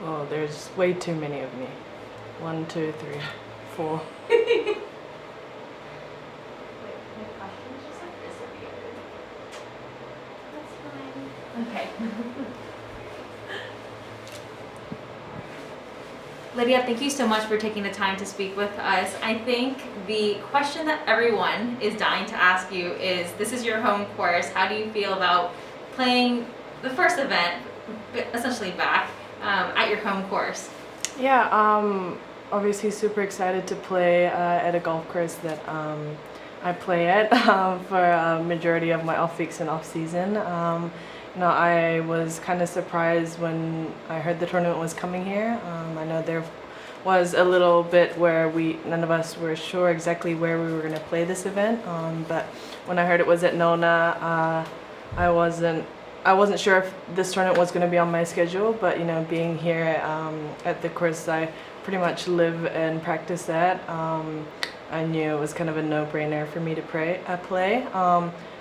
Oh, there's way too many of me. 1, 2, 3, 4. Wait, my questions just like disappeared. That's fine. Okay. Lydia, thank you so much for taking the time to speak with us. I think the question that everyone is dying to ask you is, this is your home course. How do you feel about playing the first event, essentially back, at your home course? Yeah, obviously super excited to play at a golf course that I play at for a majority of my off weeks and off season. I was kind of surprised when I heard the tournament was coming here. I know there was a little bit where none of us were sure exactly where we were going to play this event, but when I heard it was at Nona, I wasn't sure if this tournament was going to be on my schedule, but being here at the course I pretty much live and practice at, I knew it was kind of a no-brainer for me to play.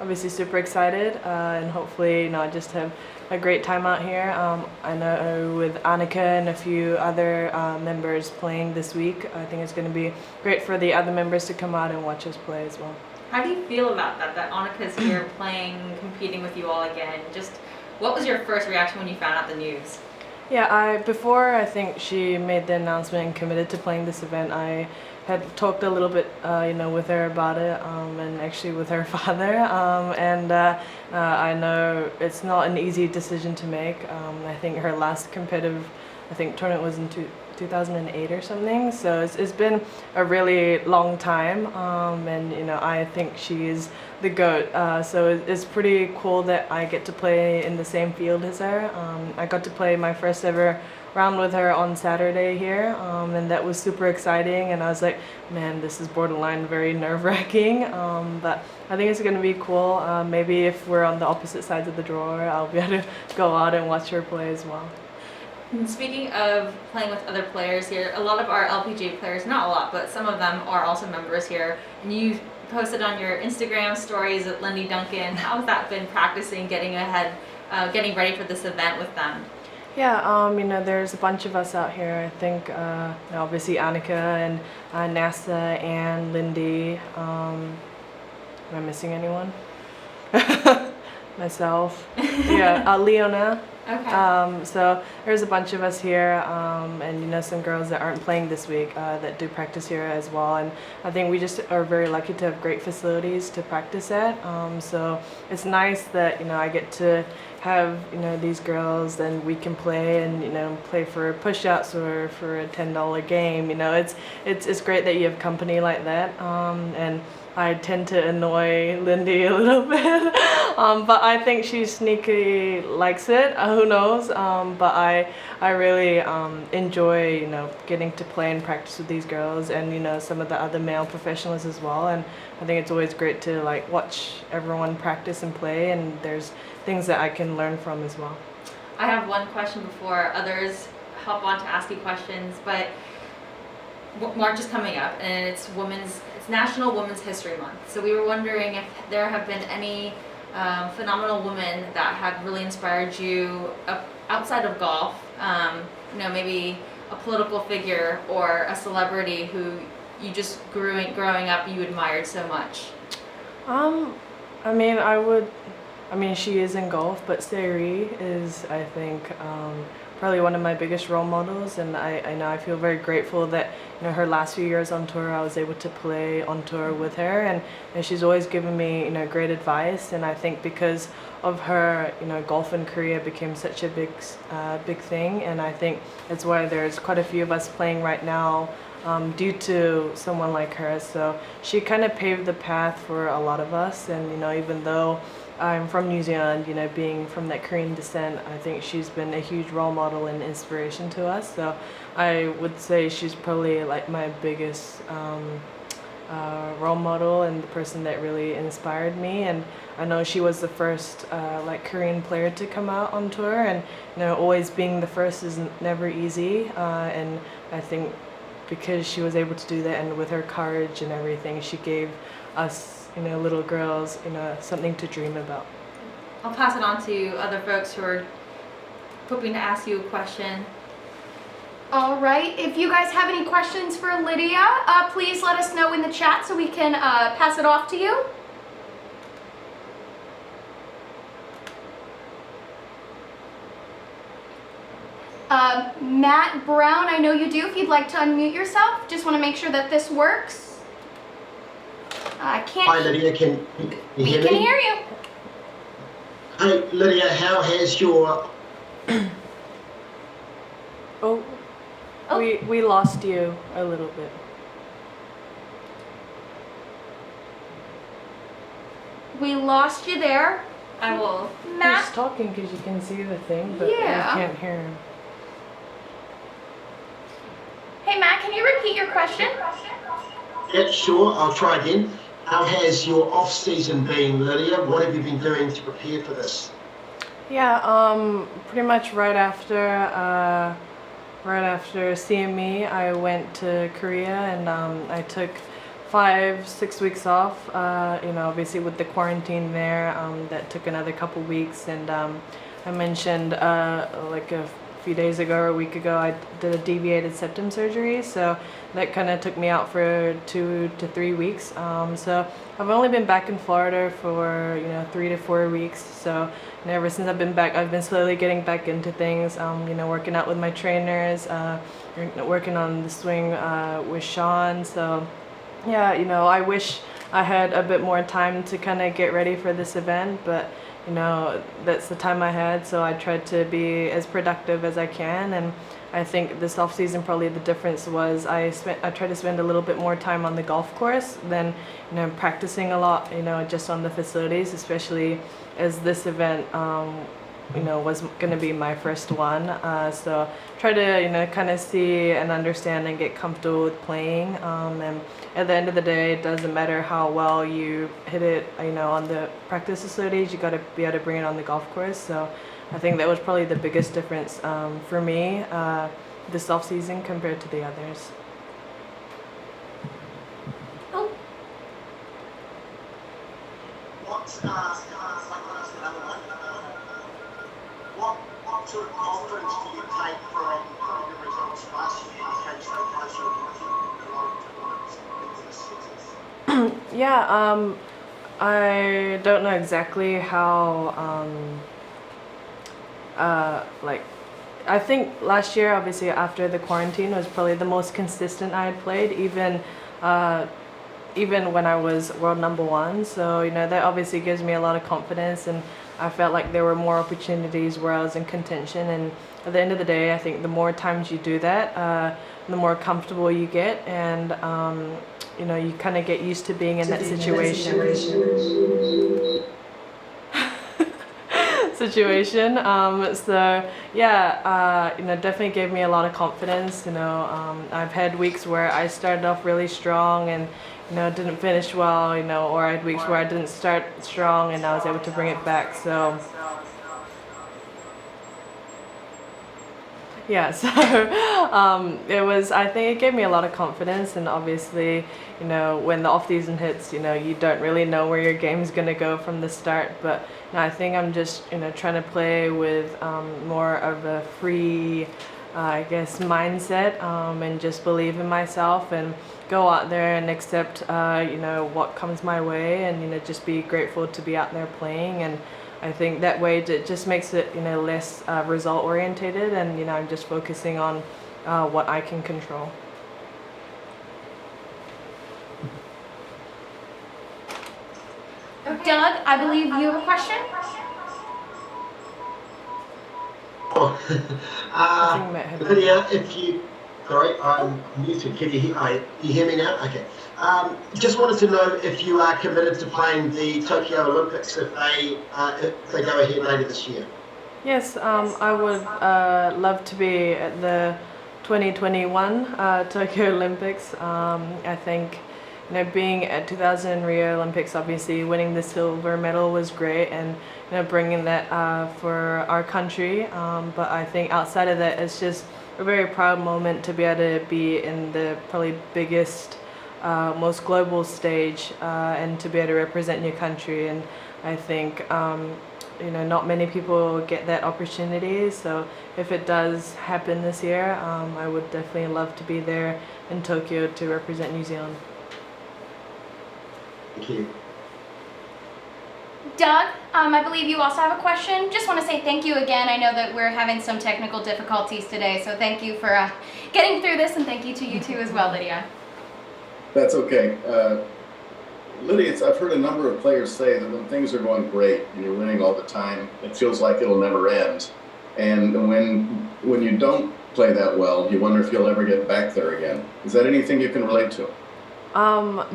Obviously super excited, and hopefully I just have a great time out here. I know with Annika and a few other members playing this week, I think it's going to be great for the other members to come out and watch us play as well. How do you feel about that Annika's here playing, competing with you all again? Just what was your first reaction when you found out the news? Yeah, before I think she made the announcement and committed to playing this event, I had talked a little bit, with her about it, and actually with her father, and I know it's not an easy decision to make. I think her last competitive, tournament was in 2008 or something, so it's been a really long time, and I think she is the GOAT, so it's pretty cool that I get to play in the same field as her. I got to play my first ever round with her on Saturday here, and that was super exciting, and I was like, man, this is borderline very nerve-wracking, but I think it's going to be cool. Maybe if we're on the opposite sides of the drawer, I'll be able to go out and watch her play as well. And speaking of playing with other players here, a lot of our LPGA players, not a lot, but some of them are also members here, and you posted on your Instagram stories at Lindy Duncan. How has that been practicing, getting ahead, getting ready for this event with them? Yeah, there's a bunch of us out here. I think obviously Annika and NASA and Lindy. Am I missing anyone? Myself. Yeah, Leona. Okay. So there's a bunch of us here, and some girls that aren't playing this week that do practice here as well. And I think we just are very lucky to have great facilities to practice at. So it's nice that I get to have these girls, and we can play and play for push-ups or for a $10 game. It's great that you have company like that, and I tend to annoy Lindy a little bit, but I think she sneakily likes it. Who knows? But I really enjoy getting to play and practice with these girls, and some of the other male professionals as well. And I think it's always great to watch everyone practice and play, and there's things that I can learn from as well. I have one question before others hop on to ask you questions, but March is coming up, and it's National Women's History Month. So we were wondering if there have been any phenomenal women that have really inspired you outside of golf. Maybe a political figure or a celebrity who you just growing up you admired so much. She is in golf, but Seri is, I think, probably one of my biggest role models, and I know I feel very grateful that her last few years on tour I was able to play on tour with her, and she's always given me great advice. And I think because of her, golf in Korea became such a big thing, and I think that's why there's quite a few of us playing right now, due to someone like her. So she kind of paved the path for a lot of us, and even though I'm from New Zealand, being from that Korean descent, I think she's been a huge role model and inspiration to us. So I would say she's probably my biggest role model and the person that really inspired me. And I know she was the first Korean player to come out on tour, and always being the first is never easy, and I think because she was able to do that, and with her courage and everything, she gave us little girls something to dream about. I'll pass it on to other folks who are hoping to ask you a question. All right, if you guys have any questions for Lydia, please let us know in the chat so we can pass it off to you. Matt Brown, I know you do. If you'd like to unmute yourself, just want to make sure that this works. I can't. Hi Lydia, can you hear me? We can hear you. Hey Lydia, how has your... Oh, we lost you a little bit. We lost you there. I will. Matt? He's talking because you can see the thing, but Yeah. you can't hear him. Hey Matt, can you repeat your question? Yeah, sure, I'll try again. How has your off-season been, Lydia? What have you been doing to prepare for this? Yeah, pretty much right after CME, I went to Korea and I took 5-6 weeks off. Obviously with the quarantine there, that took another couple weeks. And I mentioned like a few days ago or a week ago, I did a deviated septum surgery. So that kind of took me out for 2 to 3 weeks. So I've only been back in Florida for 3 to 4 weeks. So ever since I've been back, I've been slowly getting back into things. Working out with my trainers, working on the swing with Sean. So yeah, I wish I had a bit more time to kind of get ready for this event, but that's the time I had, so I tried to be as productive as I can. And I think this off season, probably the difference was I tried to spend a little bit more time on the golf course than practicing a lot, just on the facilities, especially as this event was going to be my first one. So try to kind of see and understand and get comfortable with playing. And at the end of the day, it doesn't matter how well you hit it, on the practice facilities. You got to be able to bring it on the golf course. So I think that was probably the biggest difference for me this off season compared to the others. Oh. What sort of confidence do you take from your results last year? You came so close to this season. Yeah, I don't know exactly how, I think last year, obviously after the quarantine, was probably the most consistent I had played, even when I was world #1. So, that obviously gives me a lot of confidence, and I felt like there were more opportunities where I was in contention. And at the end of the day, I think the more times you do that, the more comfortable you get, and you kind of get used to being in that situation. So yeah, definitely gave me a lot of confidence. I've had weeks where I started off really strong and didn't finish well, or I had weeks where I didn't start strong and I was able to bring it back. So yeah, so I think it gave me a lot of confidence. And obviously, when the off season hits, you don't really know where your game's gonna go from the start. But I think I'm just trying to play with more of a free, mindset, and just believe in myself and go out there and accept what comes my way, and just be grateful to be out there playing. And I think that way it just makes it less result orientated, and I'm just focusing on what I can control. Doug, I believe you have a question? Lydia, sorry, I'm muted. Can you hear me now? Okay. Just wanted to know if you are committed to playing the Tokyo Olympics if they go ahead later this year. Yes, I would love to be at the 2021 Tokyo Olympics. I think being at 2000 Rio Olympics, obviously winning the silver medal was great, and bringing that for our country. But I think outside of that, it's just a very proud moment to be able to be in the probably biggest, most global stage, and to be able to represent your country. And I think not many people get that opportunity. So if it does happen this year, I would definitely love to be there in Tokyo to represent New Zealand. Thank you. Doug, I believe you also have a question. Just want to say thank you again. I know that we're having some technical difficulties today, so thank you for getting through this, and thank you to you too as well, Lydia. That's okay. Lydia, I've heard a number of players say that when things are going great and you're winning all the time, it feels like it'll never end. And when you don't play that well, you wonder if you'll ever get back there again. Is that anything you can relate to?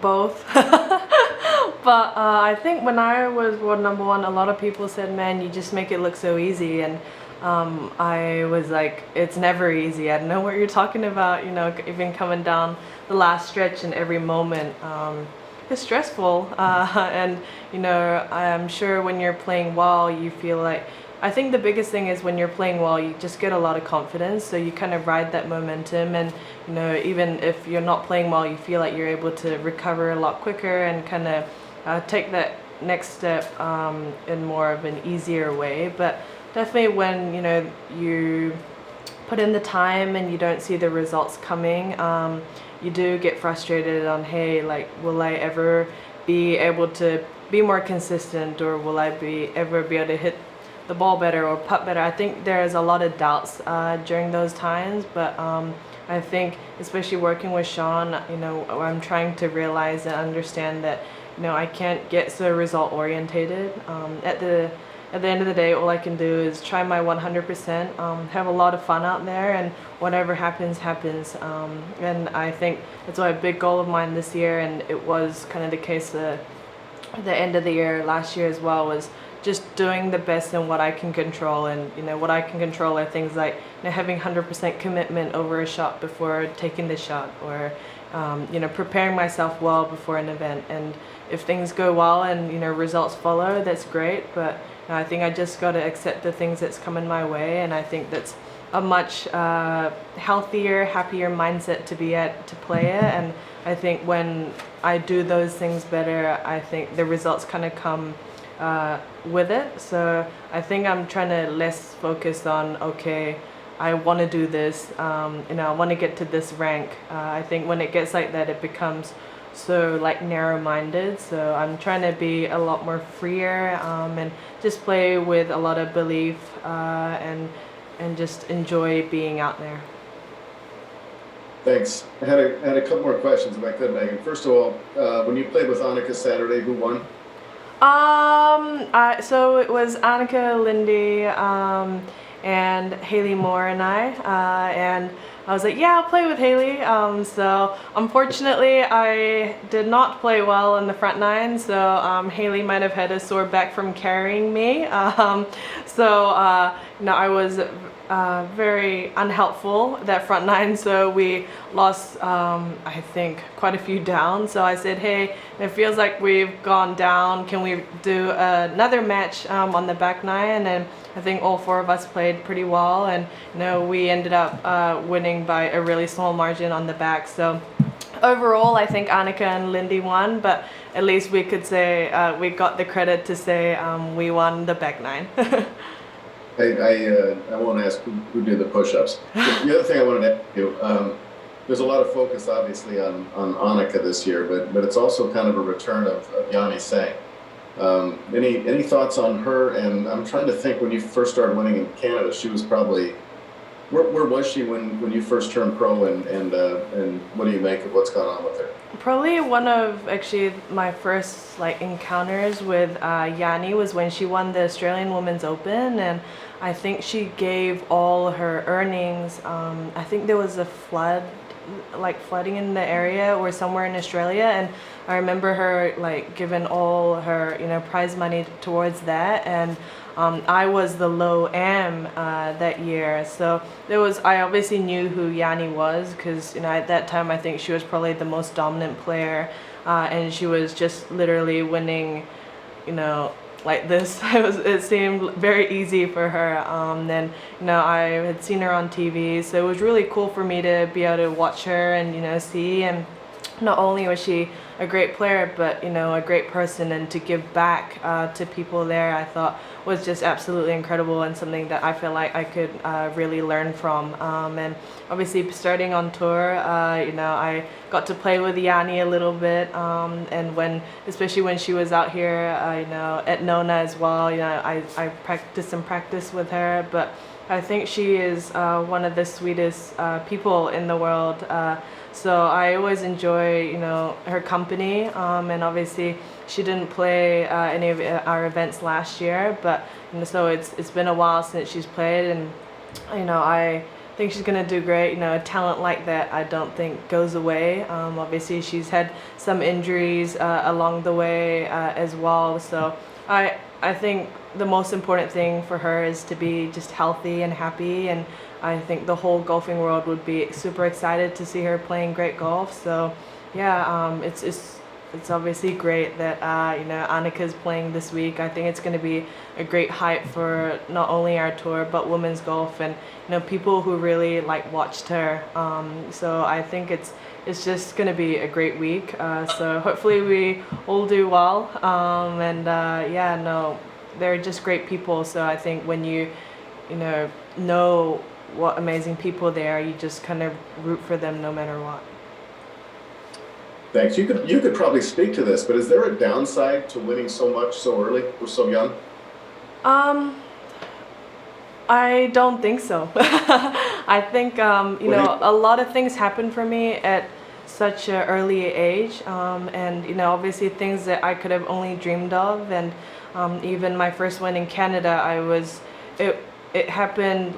Both. But I think when I was world number one, a lot of people said, man, you just make it look so easy. And I was like, it's never easy. I don't know what you're talking about, even coming down the last stretch and every moment. It's stressful. And, I'm sure when you're playing well, you feel like, I think the biggest thing is when you're playing well, you just get a lot of confidence. So you kind of ride that momentum, and even if you're not playing well, you feel like you're able to recover a lot quicker and kind of take that next step in more of an easier way. But definitely when you put in the time and you don't see the results coming, you do get frustrated on, hey, like, will I ever be able to be more consistent, or will I ever be able to hit the ball better or putt better? I think there's a lot of doubts during those times, but I think especially working with Sean, I'm trying to realize and understand that I can't get so result orientated. At the end of the day, all I can do is try my 100%, have a lot of fun out there, and whatever happens, happens. And I think it's a big goal of mine this year, and it was kind of the case at the end of the year last year as well, was just doing the best in what I can control. And what I can control are things like having 100% commitment over a shot before taking the shot, or preparing myself well before an event. And if things go well and results follow, that's great. But I think I just got to accept the things that's coming my way, and I think that's a much healthier, happier mindset to play it. And I think when I do those things better, I think the results kind of come with it. So I think I'm trying to less focus on, okay, I want to do this, I want to get to this rank. I think when it gets like that, it becomes so like narrow-minded. So I'm trying to be a lot more freer, and just play with a lot of belief, and just enjoy being out there. Thanks. I had a couple more questions if I could, Megan. First of all, when you played with Annika Saturday, who won? So it was Annika, Lindy, and Haley Moore and and I was like, yeah, I'll play with Haley. So unfortunately, I did not play well in the front nine. So Haley might have had a sore back from carrying me. I was very unhelpful that front nine. So we lost, I think, quite a few down. So I said, hey, it feels like we've gone down. Can we do another match on the back nine? And I think all four of us played pretty well, and we ended up winning by a really small margin on the back. So overall, I think Annika and Lindy won, but at least we could say we got the credit to say we won the back nine. I won't ask who did the push-ups. The other thing I wanted to ask you, there's a lot of focus obviously on Annika this year, but it's also kind of a return of Yani Tseng. Any thoughts on her? And I'm trying to think, when you first started winning in Canada, she was probably, where was she when you first turned pro, and what do you make of what's gone on with her? Probably one of actually my first encounters with Yani was when she won the Australian Women's Open, and I think she gave all her earnings. I think there was a flooding in the area or somewhere in Australia, and I remember her giving all her prize money towards that. And I was the low am that year, so I obviously knew who Yani was, because at that time I think she was probably the most dominant player, and she was just literally winning like this. It seemed very easy for her. And I had seen her on TV, so it was really cool for me to be able to watch her and see. And not only was she a great player, but a great person, and to give back to people there, I thought was just absolutely incredible, and something that I feel like I could really learn from. And obviously starting on tour, I got to play with Yani a little bit, and especially when she was out here, at Nona as well, I practiced with her, but I think she is one of the sweetest people in the world. So I always enjoy, her company. And obviously, she didn't play any of our events last year, but so it's been a while since she's played, and I think she's gonna do great. A talent like that, I don't think goes away. Obviously, she's had some injuries along the way as well. So I think the most important thing for her is to be just healthy and happy, and I think the whole golfing world would be super excited to see her playing great golf. So yeah, it's obviously great that Annika's playing this week. I think it's going to be a great hype for not only our tour but women's golf, and people who really watched her. So I think it's just going to be a great week. So hopefully we all do well. They're just great people. So I think when you know what amazing people they are, you just kind of root for them no matter what. Thanks. You could probably speak to this, but is there a downside to winning so much so early or so young? I don't think so. I think a lot of things happen for me at such an early age, and obviously things that I could have only dreamed of, and even my first win in Canada, it happened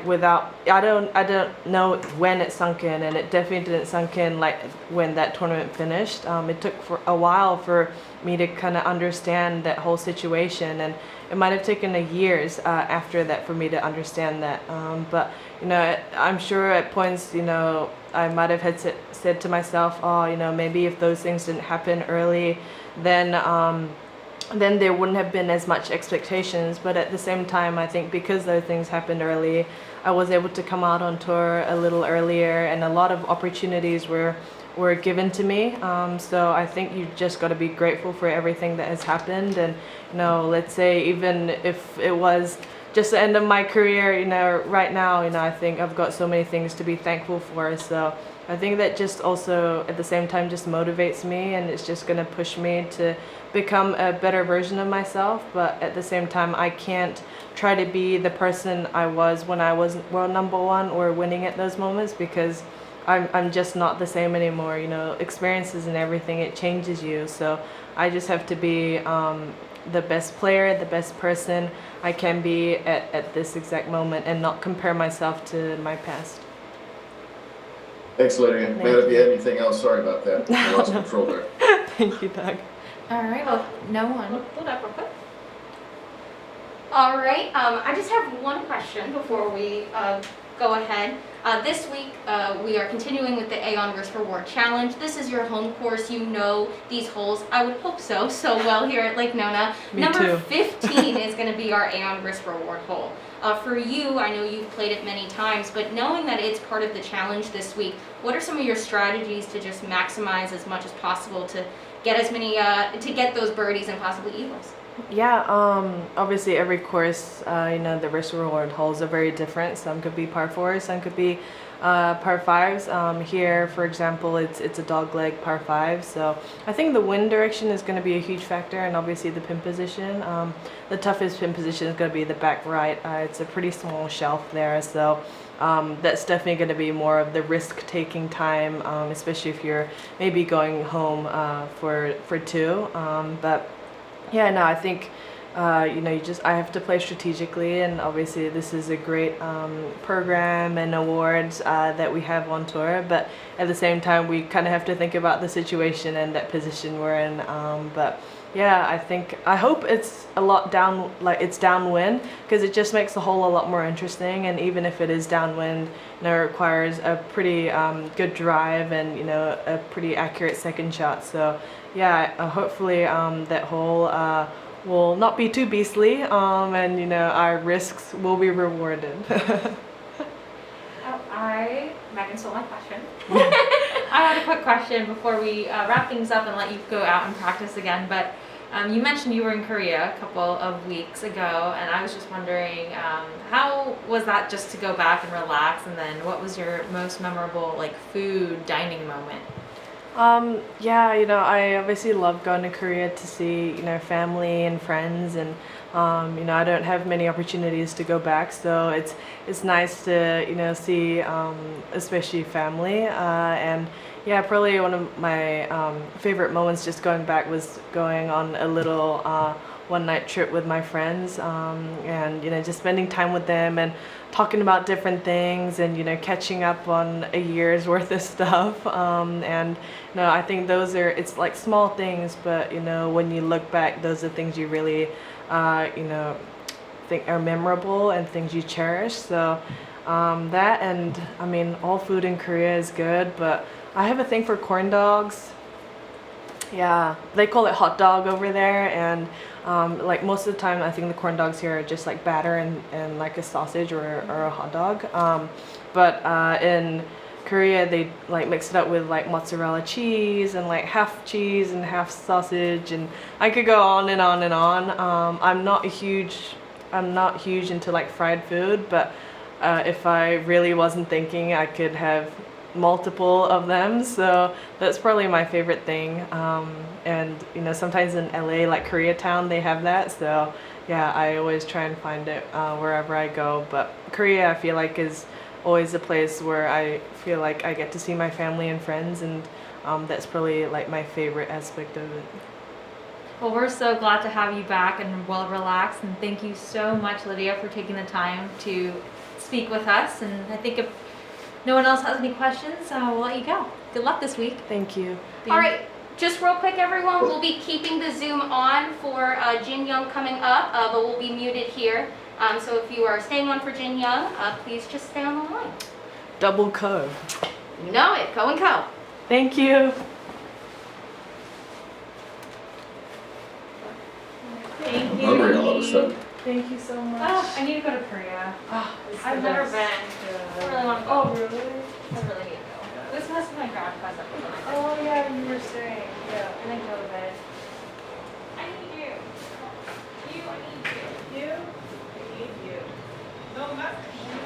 without, I don't know when it sunk in, and it definitely didn't sunk in when that tournament finished. It took for a while for me to kind of understand that whole situation, and it might have taken years after that for me to understand that. But I'm sure at points I might have had said to myself, maybe if those things didn't happen early, then there wouldn't have been as much expectations. But at the same time, I think because those things happened early, I was able to come out on tour a little earlier, and a lot of opportunities were given to me. So I think you just got to be grateful for everything that has happened. And let's say even if it was just the end of my career, right now, I think I've got so many things to be thankful for. So I think that just also at the same time just motivates me, and it's just going to push me to become a better version of myself. But at the same time, I can't try to be the person I was when I was world number one or winning at those moments, because I'm just not the same anymore. Experiences and everything, it changes you. So I just have to be the best player, the best person I can be at this exact moment, and not compare myself to my past. Thanks, Lydia. Matt, if you had anything else, sorry about that. I lost control there. Thank you, Doug. All right, well, no one. Hold up real quick. All right, I just have one question before we go ahead. This week, we are continuing with the Aeon Risk Reward Challenge. This is your home course. You know these holes. I would hope so well here at Lake Nona. Me Number too. 15 is going to be our Aeon Risk Reward hole. For you, I know you've played it many times, but knowing that it's part of the challenge this week, what are some of your strategies to just maximize as much as possible to get as many, to get those birdies and possibly eagles? Yeah, obviously every course, the risk reward holes are very different. Some could be par 4s, some could be par 5s. Here, for example, it's a dogleg par 5. So I think the wind direction is going to be a huge factor, and obviously the pin position. The toughest pin position is going to be the back right. It's a pretty small shelf there, so that's definitely going to be more of the risk-taking time, especially if you're maybe going home for two. But yeah, no, I think I have to play strategically, and obviously this is a great program and awards that we have on tour, but at the same time we kind of have to think about the situation and that position we're in. But yeah, I hope it's a lot it's downwind, because it just makes the hole a lot more interesting, and even if it is downwind, it requires a pretty good drive and a pretty accurate second shot. So yeah, hopefully that hole will not be too beastly, and our risks will be rewarded. I Megan stole my question. I had a quick question before we wrap things up and let you go out and practice again. But you mentioned you were in Korea a couple of weeks ago, and I was just wondering, how was that just to go back and relax? And then what was your most memorable like food dining moment? Yeah, I obviously love going to Korea to see, family and friends, and I don't have many opportunities to go back, so it's nice to, see, especially family, and yeah, probably one of my favorite moments just going back was going on a little one-night trip with my friends, and just spending time with them and talking about different things, and catching up on a year's worth of stuff, and I think it's like small things, but when you look back, those are things you really think are memorable and things you cherish. So that, and I mean, all food in Korea is good, but I have a thing for corn dogs. Yeah, they call it hot dog over there, and like most of the time I think the corn dogs here are just like batter and like a sausage or a hot dog, but in Korea they like mix it up with like mozzarella cheese and like half cheese and half sausage, and I could go on and on and on. I'm not huge into like fried food, but if I really wasn't thinking, I could have multiple of them, so that's probably my favorite thing. And sometimes in LA, like Koreatown, they have that, so yeah, I always try and find it wherever I go. But Korea, I feel like, is always a place where I feel like I get to see my family and friends, and that's probably like my favorite aspect of it. Well, we're so glad to have you back and well relaxed, and thank you so much, Lydia, for taking the time to speak with us. And I think if no one else has any questions, we'll let you go. Good luck this week. Thank you. All right, just real quick, everyone, we'll be keeping the Zoom on for Jin Young coming up, but we'll be muted here. So if you are staying on for Jin Young, please just stay on the line. Double Ko. You know it, Ko and Ko. Thank you. Thank I'm you. hungry all of a sudden. Thank you so much. Oh, I need to go to Korea. I've never been. I really want to go. Oh, really? I really need to go. This must be my grandpa's up there. Oh, yeah, you were saying. Yeah. And then go to bed. I need you. You, I need you. You? I need you. No, not you.